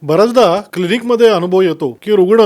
बऱ्याचदा क्लिनिकमध्ये अनुभव येतो की रुग्ण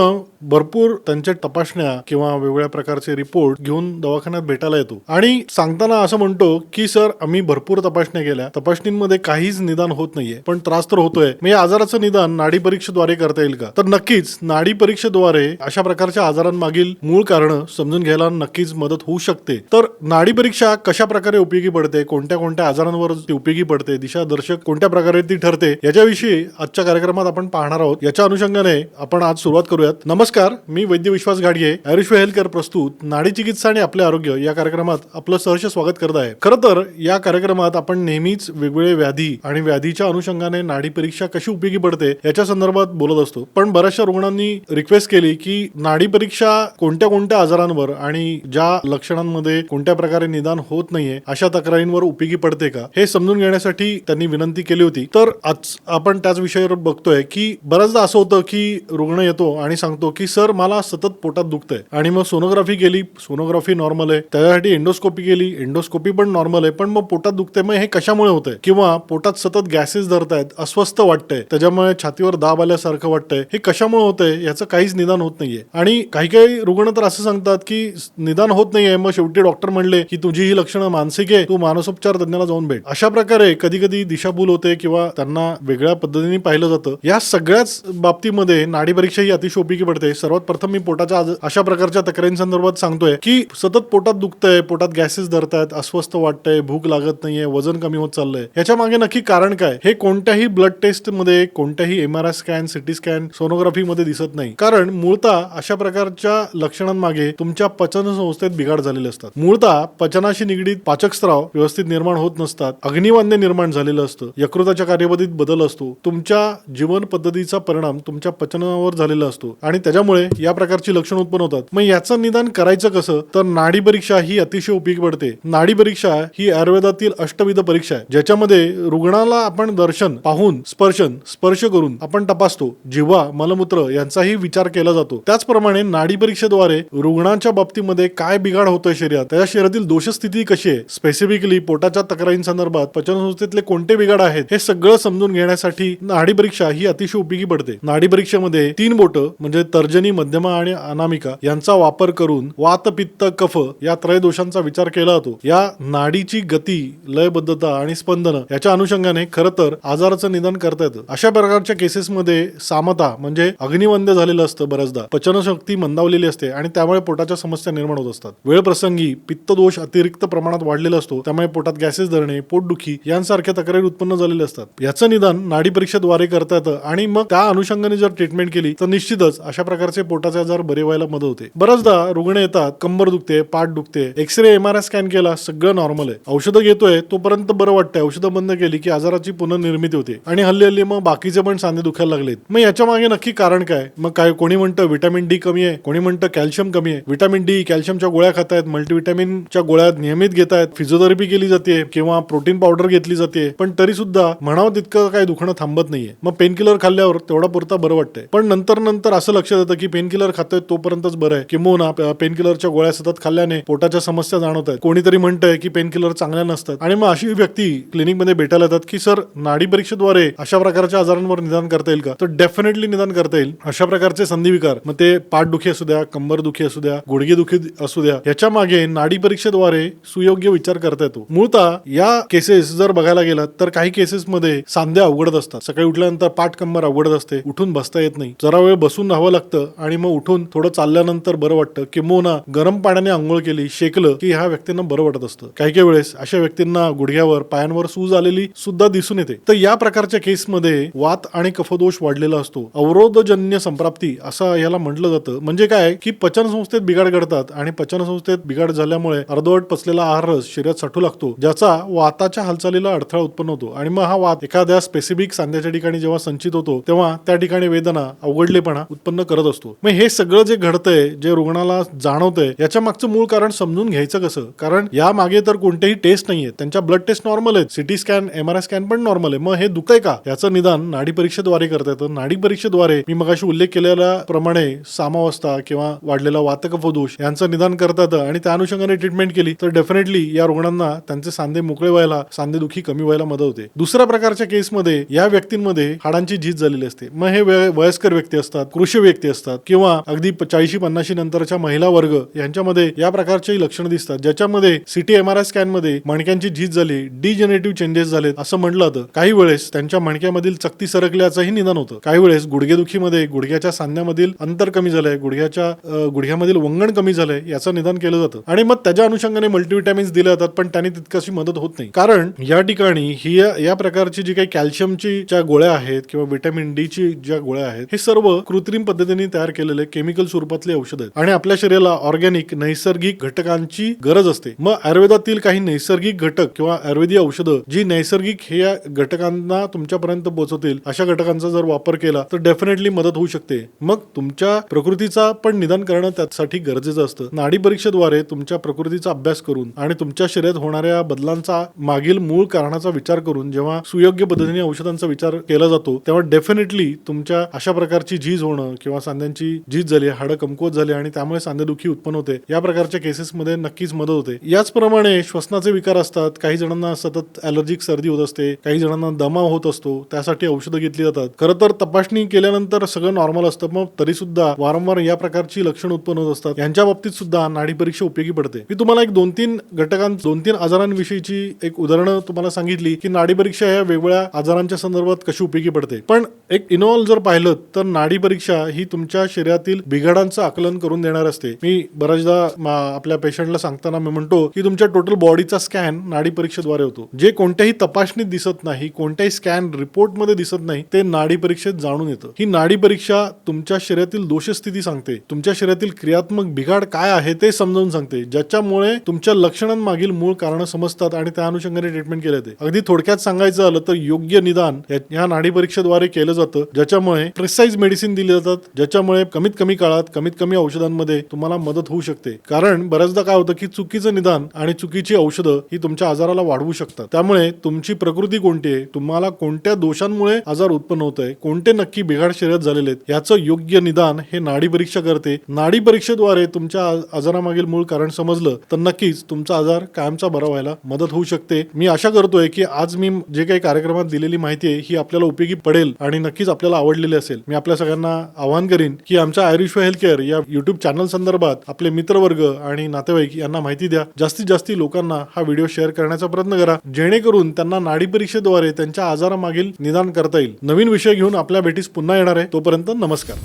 भरपूर त्यांच्या तपासण्या किंवा वेगवेगळ्या प्रकारचे रिपोर्ट घेऊन दवाखान्यात भेटायला येतो आणि सांगताना असं म्हणतो की सर आम्ही भरपूर तपासण्या केल्या, तपासणींमध्ये काहीच निदान होत नाहीये, पण त्रास तर होतोय. मग या आजाराचं निदान नाडी परीक्षेद्वारे करता येईल का? तर नक्कीच नाडी परीक्षेद्वारे अशा प्रकारच्या आजारांमागील मूळ कारण समजून घ्यायला नक्कीच मदत होऊ शकते. तर नाडी परीक्षा कशा प्रकारे उपयोगी पडते, कोणत्या कोणत्या आजारांवर ती उपयोगी पडते, दिशादर्शक कोणत्या प्रकारे ती ठरते, याच्याविषयी आजच्या कार्यक्रमात आपण पाहणार आहोत. याच्या अनुषंगाने आपण आज सुरुवात करूयात. नमस्कार, मी वैद्य विश्वास घाडगे, आयुष्य हेल्थ केअर प्रस्तुत नाडी चिकित्सा आणि आपले आरोग्य या कार्यक्रमात आपलं सहर्ष स्वागत करत आहे. खरं तर या कार्यक्रमात आपण नेहमीच वेगवेगळे व्याधी आणि व्याधीच्या अनुषंगाने नाडी परीक्षा कशी उपयोगी पडते याच्या संदर्भात बोलत असतो. पण बऱ्याचशा रुग्णांनी रिक्वेस्ट केली की नाडी परीक्षा कोणत्या कोणत्या आजारांवर आणि ज्या लक्षणांमध्ये कोणत्या प्रकारे निदान होत नाहीये अशा तक्रारींवर उपयोगी पडते का, हे समजून घेण्यासाठी त्यांनी विनंती केली होती. तर आज आपण त्याच विषयावर बघतोय की बऱ्याचदा असं होतं की रुग्ण येतो आणि सांगतो की सर मला सतत पोटात दुखतंय, आणि मग सोनोग्राफी केली, सोनोग्राफी नॉर्मल आहे, त्याच्यासाठी एंडोस्कोपी केली, एंडोस्कोपी पण नॉर्मल आहे, पण मग पोटात दुखतंय. मग हे कशामुळे होतंय? किंवा पोटात सतत गॅसेस धरतायत, अस्वस्थ वाटतंय, त्याच्यामुळे छातीवर दाब आल्यासारखं वाटतंय, हे कशामुळे होतंय याचं काहीच निदान होत नाहीये. आणि काही काही रुग्ण तर असं सांगतात की निदान होत नाहीये, मग शेवटी डॉक्टर म्हणले की तुझी ही लक्षणं मानसिक आहे, तू मानसोपचार तज्ञाला जाऊन भेट. अशा प्रकारे कधी कधी दिशाभूल होते किंवा त्यांना वेगळ्या पद्धतीने पाहिलं जातं. या सगळ्याच बाबतीमध्ये नाडी परीक्षा ही अतिशय उपयोगी पडते. सर्वात प्रथम मी पोटाच्या अशा प्रकारच्या तक्रारींसंदर्भात सांगतोय की सतत पोटात दुखतंय, पोटात गॅसेस धरतायत, अस्वस्थ वाटतंय, भूक लागत नाहीये, वजन कमी होत चाललंय. याच्या मागे नक्की कारण काय, हे कोणत्याही ब्लड टेस्ट मध्ये, कोणत्याही MRI scan, CT scan, sonography मध्ये दिसत नाही. कारण मूळतः अशा प्रकारच्या लक्षणांमागे तुमच्या पचन संस्थेत बिघाड झालेले असतात. मूळतः पचनाशी निगडीत पाचकस्राव व्यवस्थित निर्माण होत नसतात, अग्निवान्य निर्माण झालेलं असतं, यकृताच्या कार्यपद्धतीत बदल असतो, तुमच्या जीवन पद्धतीचा परिणाम तुमच्या पचनावर झालेला असतो आणि त्याच्यामुळे या प्रकारची लक्षणं उत्पन्न होतात. मग याचं निदान करायचं कसं? तर नाडी परीक्षा ही अतिशय उपयोगी पडते. नाडी परीक्षा ही आयुर्वेदातील अष्टविध परीक्षा आहे, ज्याच्यामध्ये रुग्णाला आपण दर्शन पाहून स्पर्श करून आपण तपासतो. जिव्हा, मलमूत्र यांचाही विचार केला जातो. त्याचप्रमाणे नाडी परीक्षेद्वारे रुग्णाच्या बाबतीमध्ये काय बिघाड होतोय शरीरात, त्याच्या शरीरातील दोषस्थिती कशी आहे, स्पेसिफिकली पोटाच्या तक्रारींसंदर्भात पचनसंस्थेतले कोणते बिघाड आहेत, हे सगळं समजून घेण्यासाठी नाडी परीक्षा ही अतिशय उपयोगी पडते. नाडी परीक्षेमध्ये 3 बोटं म्हणजे तर्जनी, मध्यमा आणि अनामिका यांचा वापर करून वात, पित्त, कफ या त्रयदोषांचा विचार केला जातो. या नाडीची गती, लयबद्धता आणि स्पंदन याच्या अनुषंगाने खरं तर आजाराचं निदान करता येतं. अशा प्रकारच्या केसेसमध्ये सामता म्हणजे अग्निवंद्य झालेलं असतं, बऱ्याचदा पचनशक्ती मंदावलेली असते आणि त्यामुळे पोटाच्या समस्या निर्माण होत असतात. वेळ प्रसंगी पित्तदोष अतिरिक्त प्रमाणात वाढलेला असतो, त्यामुळे पोटात गॅसेस धरणे, पोटदुखी यांसारख्या तक्रारी उत्पन्न झालेल्या असतात. याचं निदान नाडी परीक्षेद्वारे करता येतं आणि मग त्या अनुषंगाने जर ट्रीटमेंट केली तर निश्चितच अशा प्रकारचे पोटाचे आजार बरे व्हायला मदत होते. बऱ्याचदा रुग्ण येतात, कंबर दुखते, पाठ दुखते, एक्सरे, MRI स्कॅन केला, सगळं नॉर्मल आहे, औषधं घेतोय तोपर्यंत बरं वाटतंय, औषधं बंद केली की आजाराची पुनर्निर्मिती होते आणि हल्ली मग बाकीचे पण सांधे दुखायला लागलेत. मग याच्या मागे नक्की कारण काय? मग काय, कोणी म्हणतं व्हिटॅमिन डी कमी आहे, कोणी म्हणतं कॅल्शियम कमी आहे. व्हिटॅमिन डी, कॅल्शियमच्या गोळ्या खातायत, मल्टीव्हिटॅमिनच्या गोळ्या नियमित घेतायत, फिजिओथेरपी केली जाते किंवा प्रोटीन पावडर घेतली जाते, पण तरी सुद्धा म्हणावं तितकं काय दुखणं थांबत नाहीये. मग पेन किलर खाल्ल्यावर तेवढा पुरता बरं वाटतंय, पण नंतर असं लक्षात येतं की पेन किलर खातोय तोपर्यंतच बरं आहे, किंवा पेन किलरच्या गोळ्या सतत खाल्ल्याने पोटाच्या समस्या जाणवत आहेत. कोणीतरी म्हणतंय की पेन किलर चांगल्या नसतात आणि मग अशी व्यक्ती क्लिनिकमध्ये भेटायला येतात की सर नाडी परीक्षेद्वारे अशा प्रकारच्या आजारांवर निदान करता येईल का? तर डेफिनेटली निदान करता येईल. अशा प्रकारचे संधिविकार, मग ते पाठदुखी असू द्या, कंबर दुखी असू द्या, गुडघे दुखी असू द्या, याच्या मागे नाडी परीक्षेद्वारे सुयोग्य विचार करता येतो. मूळतः या केसेस जर बघायला गेलात तर काही केसेसमध्ये सांध्या अवघडत असतात. सकाळी उठल्यानंतर पाठ, कंबर अवघडत असते, उठून बसता येत नाही, जरा वेळ बसून राहावं लागतं आणि मग उठून थोडं चालल्यानंतर बरं वाटतं, किंवा गरम पाण्याने आंघोळ केली, शेकलं की ह्या व्यक्तींना बरं वाटत असतं. काही काही वेळेस अशा व्यक्तींना गुडघ्यावर, पायांवर सूज आलेली सुद्धा दिसून येते. तर या प्रकारच्या केसमध्ये वात आणि कफदोष वाढलेला असतो. अवरोधजन्य संप्राप्ती असं याला म्हटलं जातं. म्हणजे काय की पचनसंस्थेत बिघाड घडतात आणि पचनसंस्थेत बिघाड झाल्यामुळे अर्धवट पचलेला आहार रस शरीरात साठू लागतो, ज्याचा वाताच्या हालचालीला अडथळा उत्पन्न होतो आणि मग हा वात एखाद्या स्पेसिफिक सांध्याच्या ठिकाणी जेव्हा संचित होतो तेव्हा त्या ठिकाणी वेदना, अवघडलेपणा उत्पन्न करत असतो. मग हे सगळं जे घडतंय, जे रुग्णाला जाणवतंय, याच्या मागचं मूळ कारण समजून घ्यायचं कसं? कारण या मागे तर कोणतेही टेस्ट नाहीये, त्यांच्या ब्लड टेस्ट नॉर्मल आहेत, सिटी स्कॅन, MRI स्कॅन पण नॉर्मल आहे. मग हे दुखतंय का? याचं निदान नाडी परीक्षेद्वारे करता येतं. नाडी परीक्षेद्वारे मी मगाशी उल्लेख केलेल्या प्रमाणे सामावस्था किंवा वाढलेला वातकफदोष यांचं निदान करता येतं आणि त्या अनुषंगाने ट्रीटमेंट केली तर डेफिनेटली या रुग्णांना त्यांचे सांधे मोकळे व्हायला, सांधेदुखी कमी व्हायला मदत होते. दुसऱ्या प्रकारच्या केसमध्ये या व्यक्तींमध्ये हाडांची झीज झालेली असते. मग हे वयस्कर व्यक्ती असतात, कृषी व्यक्ती असतात किंवा अगदी 40-50 नंतरच्या महिला वर्ग यांच्यामध्ये या प्रकारची लक्षणं दिसतात, ज्याच्यामध्ये सिटी MRI स्कॅन मध्ये मणक्यांची झीज झाली, डिजेनरेटिव्ह चेंजेस झालेत असं म्हटलं जातं. काही वेळेस त्यांच्या मणक्यामधील चकती सरकल्याचंही निदान होतं. काही वेळेस गुडघेदुखीमध्ये गुडघ्याच्या सांध्यामधील अंतर कमी झालंय, गुडघ्यामधील वंगण कमी झालंय याचं निदान केलं जातं. आणि मग त्याच्या अनुषंगाने मल्टीव्हिटॅमिन्स दिले जातात, पण त्यांनी तितकशी मदत होत नाही. कारण या ठिकाणी ही या प्रकारची जी काही कॅल्शियमची ज्या गोळ्या आहेत किंवा व्हिटॅमिन डी ची ज्या गोळ्या आहेत, हे सर्व कृत्रिम पद्धतीने तयार केलेले केमिकल स्वरूपातले औषध आहेत आणि आपल्या शरीराला ऑर्गॅनिक नैसर्गिक घटकांची गरज असते. मग आयुर्वेदातील काही नैसर्गिक घटक किंवा आयुर्वेदीय औषधं जी नैसर्गिक हे या घटकांना तुमच्यापर्यंत पोहोचवतील अशा घटकांचा जर वापर केला तर डेफिनेटली मदत होऊ शकते. मग तुमच्या प्रकृतीचा पण निदान करणं त्यासाठी गरजेचं असतं. नाडी परीक्षेद्वारे तुमच्या प्रकृतीचा अभ्यास करून आणि तुमच्या शरीरात होणाऱ्या बदलांचा मागील मूळ कारणाचा विचार करून जेव्हा सुयोग्य पद्धतीने औषधांचा विचार केला जातो, तेव्हा डेफिनेटली तुमच्या अशा प्रकारची झीज होणं किंवा सांध्यांची झीज झाली, हाडं कमकुवत झाली आणि त्यामुळे सांधेदुखी उत्पन्न होते, या प्रकारच्या केसेसमध्ये नक्कीच मदत होते. याचप्रमाणे श्वसनाचे विकार असतात. काही जणांना सतत ॲलर्जिक सर्दी होत असते, काही जणांना दमा होत असतो, त्यासाठी औषधं घेतली जातात. खरं तर तपासणी केल्यानंतर सगळं नॉर्मल असतं, मग तरी सुद्धा वारंवार या प्रकारची लक्षणं उत्पन्न होत असतात. यांच्या बाबतीत सुद्धा नाडी परीक्षा उपयोगी पडते. मी तुम्हाला एक 2-3 आजारांविषयीची एक उदाहरणं तुम्हाला सांगितली की नाडी परीक्षा या वेगवेगळ्या आजारांच्या संदर्भात कशी उपयोगी पडते. पण एक इनऑल जर पाहिलं तर नाडी परीक्षा ही तुमच्या शरीरातील बिघाडांचं आकलन करून देणार असते. मी बऱ्याचदा आपल्या पेशंटला सांगताना मी म्हणतो की तुमच्या टोटल बॉडीचा स्कॅन नाडी परीक्षेद्वारे होतो. जे कोणत्याही तपासणीत दिसत नाही, कोणत्याही स्कॅन रिपोर्ट मध्ये दिसत नाही, ते नाडी परीक्षेत जाणून येतं. ही नाडी परीक्षा तुमच्या शरीरातील दोषस्थिती सांगते, तुमच्या शरीरातील क्रियात्मक बिघाड काय आहे ते समजावून सांगते, ज्याच्यामुळे तुमच्या लक्षणांमागील मूळ कारण समजतात आणि त्या अनुषंगाने ट्रीटमेंट केले जाते. अगदी थोडक्यात सांगायचं झालं तर योग्य निदान या नाडी परीक्षेद्वारे केलं जातं, ज्याच्यामुळे प्रिसाइज मेडिसिन दिली जातात, ज्याच्यामुळे कमीत कमी काळात कमीत कमी औषधांमध्ये तुम्हाला मदत होऊ शकते. कारण बऱ्याचदा काय होतं की चुकीचं निदान आणि चुकीची औषधं ही तुमच्या आजाराला वाढवू शकतात. त्यामुळे तुमची प्रकृती कोणती आहे, तुम्हाला कोणत्या दोषांमुळे आजार उत्पन्न होत आहे, कोणते नक्की बिघाड शरीरात झालेले आहेत, याचं योग्य निदान हे नाडी परीक्षा करते. नाडी परीक्षेद्वारे तुमच्या आजारामागील मूळ कारण समजलं तर नक्कीच तुमचा आजार कायमचा बरा व्हायला मदत होऊ शकते. मी आशा करतोय की आज मी जे काही कार्यक्रमात दिलेली माहिती आहे ही आपल्याला उपयोगी पडेल आणि नक्कीच आपल्याला आवडलेली असेल. मी आपल्या सगळ्यांना आवाहन करीन की आमच्या आयुर्वेद हेल्थ केअर या युट्यूब चॅनल संदर्भात आपले मित्रवर्ग आणि नातेवाईक यांना माहिती द्या. जास्तीत जास्त लोकांना हा व्हिडिओ शेअर करण्याचा प्रयत्न करा, जेणेकरून त्यांना नाडी परीक्षेद्वारे त्यांच्या आजारामागील निदान करता येईल. नवीन विषय घेऊन आपल्या भेटीस पुन्हा येणार आहे. तोपर्यंत नमस्कार.